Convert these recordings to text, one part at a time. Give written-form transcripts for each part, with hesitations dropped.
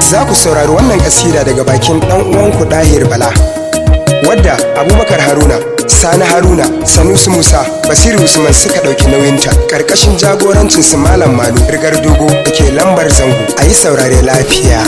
za ku saurari wannan kasida daga bakin ɗan uwanku Dahir Bala, wadda Abubakar Haruna, Sani Haruna, Sanusi Musa, Basiru Usman suka ɗauki nauyinta ƙarƙashin jagorancin su Malam Malu Rigar Dogo da ke lambar zango. A yi saurare lafiya.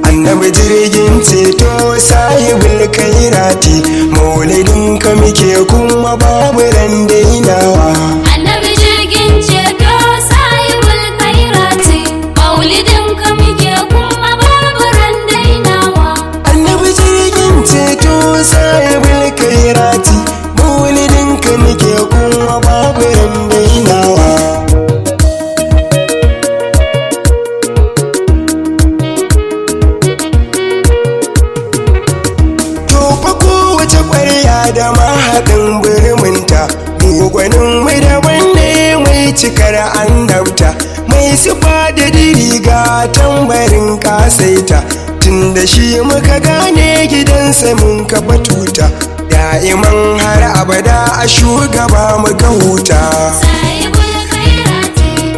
Annabi jirgin ceto sahibul kairati, maulidin ka muke kuma babu ran dainawa. Annabi jirgin ceto sahibul kairati, maulidin ka muke kuma babu ran dainawa. Annabi jirgin ceto sahibul kairati, maulidin ka muke kuma babu ran dainawa. Da mahaɗin birminta, mugwanin mai daban ne mai cikar annabta, mai sifa da diriga tambarin kasaita, tun da shi muka gane gidansa mun kafa tuta, da'iman har abada a shugaba muka huta.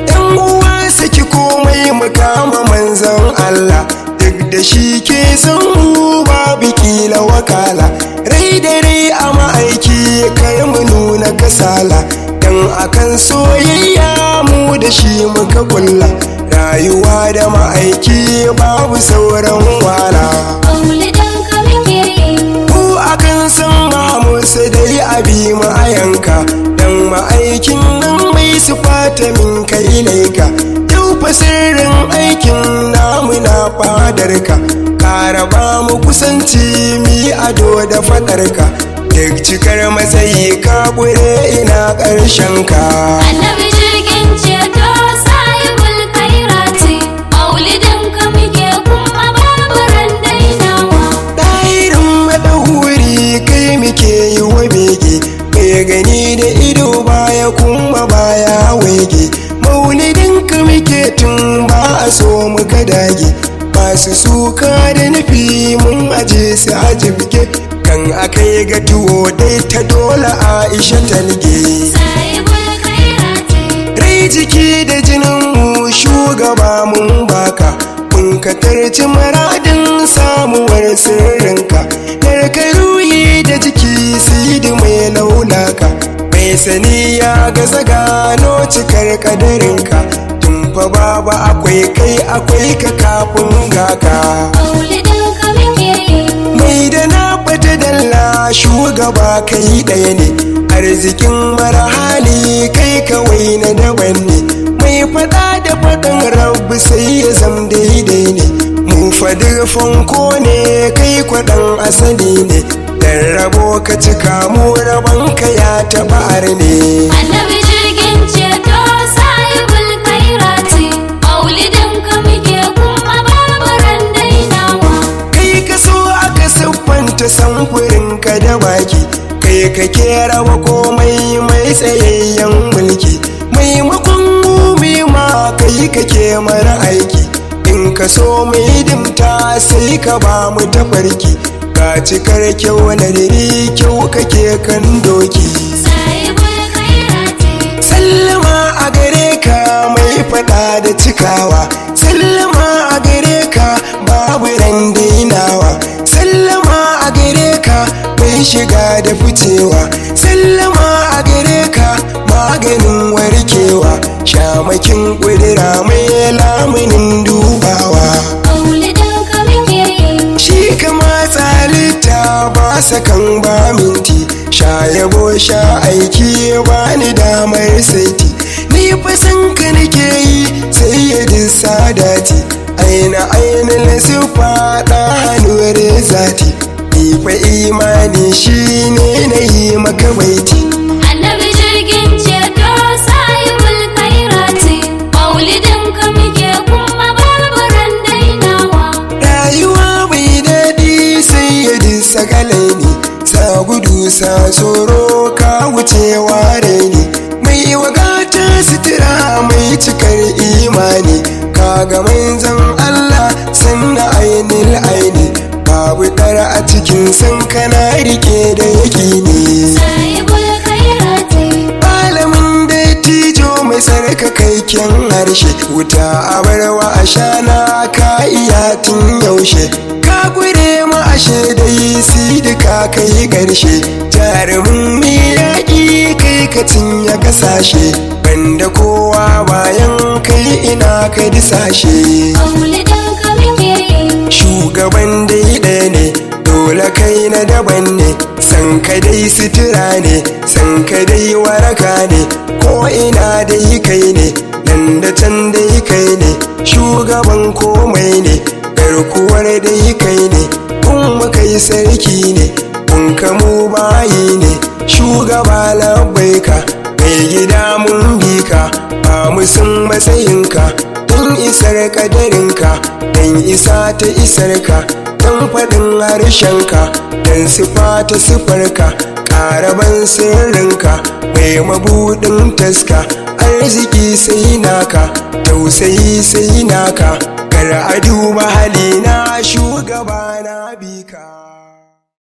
Yan uwa saki komai mukama manzon Allah, duk da shi ke san mu babu kila wakala. Rai da rai a ma'aiki kai mu nuna kasala, dan akan soyayya mu da shi muka kulla, rayuwa da ma'aiki babu sauran wala. Mu akan san musu dai abi mu a yanka, dan ma'aikin nan mai sifata min kai laika. Yau fa sirrin aikin namu na fadarka, karaba mu kusanci mi ado da fadarka, duk cikar matsayi ka gure ina ƙarshen ka. Annabi jirgin ceto sahibul kairati, maulidin ka muke kuma babu ran dainawa. Dahirin madahuri kai muke yi wa bege, mai gani da ido baya kuma baya wege, maulidin ka muke tun ba a so muka dage, masu suka da nufi mun aje su a jibge, kan akai ga tuwo dai ta dole Aisha talge. Rai jiki da jinin mu shugaba mun baka, mun ka tarci maradin samuwar sirrinka, yarka ruhi da jiki sidi mai laulaka, mai sani ya gaza gano cikar kadarinka, fa babu akwai kai akwai ka kafin gaka. Mai da na bata dalla shugaba kai ɗaya ne, arzikin mara hali kai kawai na daban ne, mai fada da faɗin rabu sai ya zam daidai ne, mu fadi fanko ne kai kwaɗan asali ne, dan rabo ka cika mu rabon ka ya taɓa arne. Annabi jirgin ceto sahibul kairati, maulidin ka muke kuma babu ran dainawa. Kai ka so aka siffanta samfurin ka da baki, kai ka kera wa komai mai tsayayyen mulki, maimakon mumi ma kai kake mana aiki, in ka so mu hidimta sai ka ba mu tafarki, ka cikar kyau na diri kyau kake kan doki. Sallama a gare ka mai fada da cikawa, sallama a gare ka babu ran dainawa, sallama a gare ka mai shiga da ficewa, sallama a gare ka maganin warkewa, shamakin ƙudura mai lamunin dubawa. Shi kama tsalita ba sakan ba minti, sha yabo sha aiki ba ni damar saiti, ni fa san ka nake yi sai ya ji sadati, aina ainihin siffa ɗa hannuwar zati, ni fa imani shi ne na yi maka baiti. Annabi jirgin ceto sahibul kairati, maulidin ka muke kuma babu ran dainawa. Rayuwa bai daɗi sai ya ji sakalai ne, sa gudu sa tsoro ka wucewa ne, mai wagata sutura mai cikar imani, kaga manzon Allah sanna ainil aini, babu ɗara a cikin san kana rike da yakini. Malamin da tijo mai sarka kai kyan harshe wuta a barwa a shana ka iya tun yaushe ka gure ma ashe dai sidi ka kai karshe jarumin yaƙi kai ka cinye kasashe banda kowa bayan kai ina ka disashe maulidin ka muke yi shugaban dai ɗaya ne dole kai na daban ne san ka dai sutura ne san ka dai waraka ne ko ina dai kai ne nan da can dai kai ne shugaban komai ne garkuwar dai kai ne kuma kai sarki ne kun kamu bayi ne shugaba labbaika mai gida mun bi ka ba mu san matsayinka don isar kadarinka don isa ta isarka don faɗin harshenka don sifa ta sifarka ƙaraban sirrinka mai mabuɗin taska arziki sai naka tausayi sai naka kar a duba hali